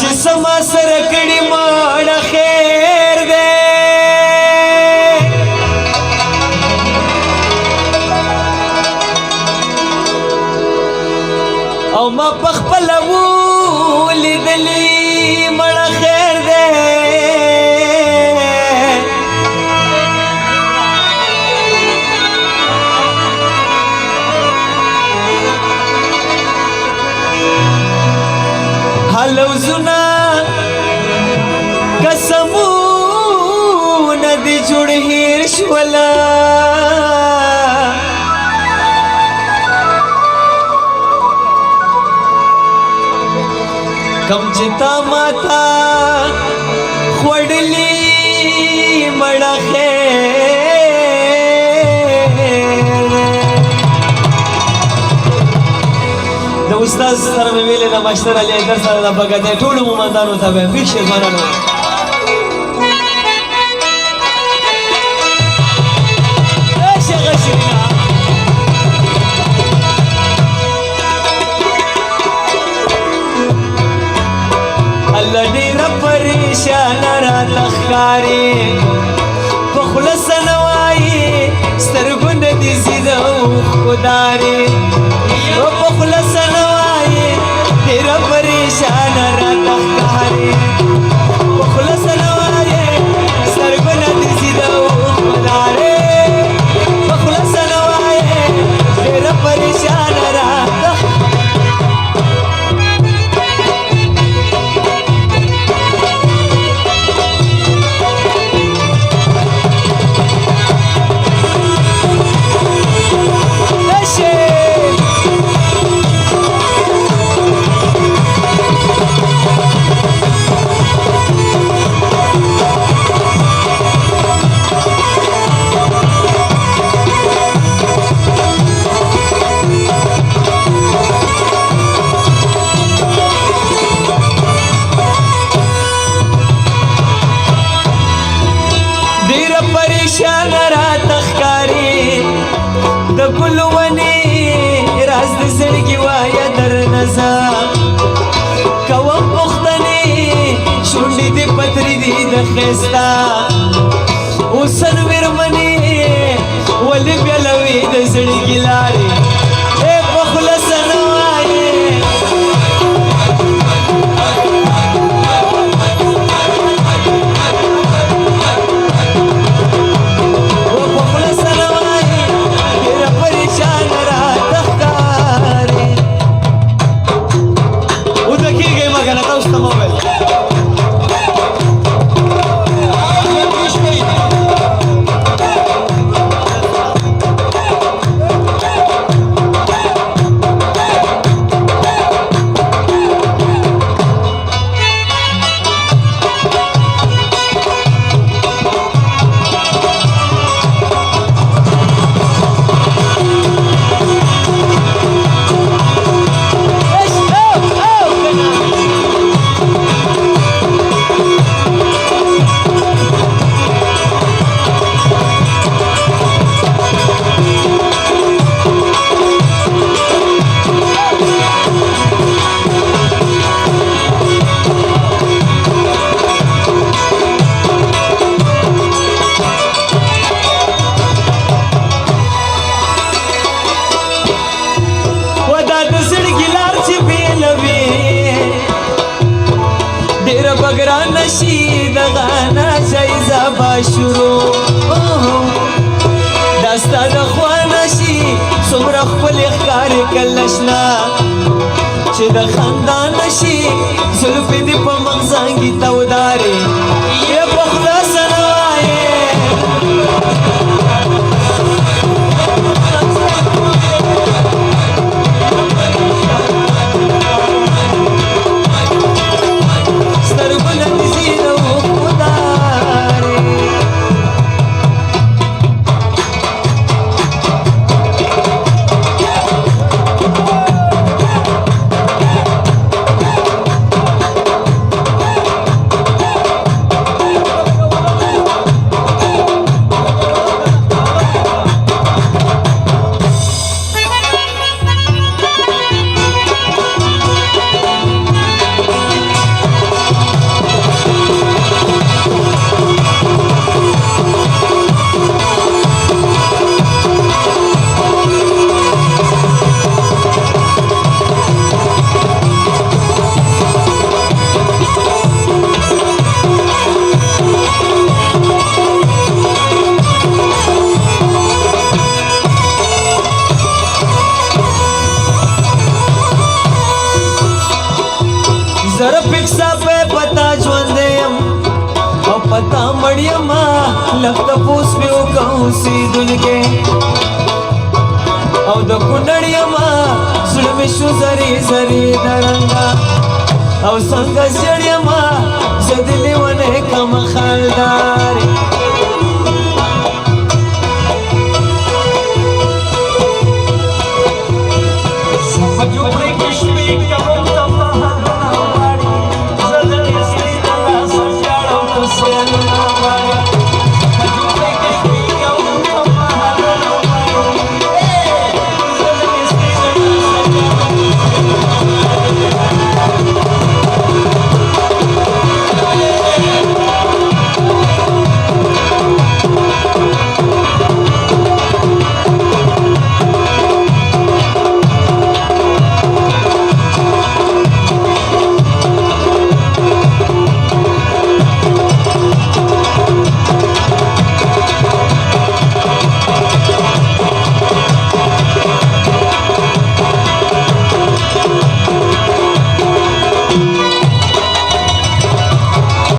چې سما سره کړي ماړه خیر دی او ما پخپله ولیدلي مړه خیر دی لوزنا قسمونه دي جوړ هیر شولا کم چې تا ماتا خوړلي مړه استاد سره مې ویلې د ماشتر علي حیدر سره د بګدې ټولو مومندانو ته به بېخ شه ځوانانو شیخه شیرینه الله ډېره پریشانه راته ښکاري په خوله څه نه وایي سترګو نه دي زیده اوښکوداري په خوله څه نه وایي ډېره پریشانه راته ښکاري په خوله څه نه وایي سترګو نه دي زیده اوښکوداري په خوله څه نه وایي ډېره پریشانه راته پریشان راته ښکاري د ګل ونې راز د زړګي وایه درنه زه کوم پوښتنې شونډې دې پترې دي د ښایسته اوسن مېرمنې ولې بیلوي د زړګي لارې په خوله څه نه وایې نشي دغه جایزه به شروع دا ستا د خوا نشي څومره ښکلې ښکارې کله شنه چې د خندا نشي زلفې دې په مغزانګي تودارې یې په خوله څه نه وایې تا مړیما لفت پوس پیو کوم سیدونکې او د کونړیما زړه مې شو زری زری درنګا او څنګه ژړیما زه د لیونې کم خالدارې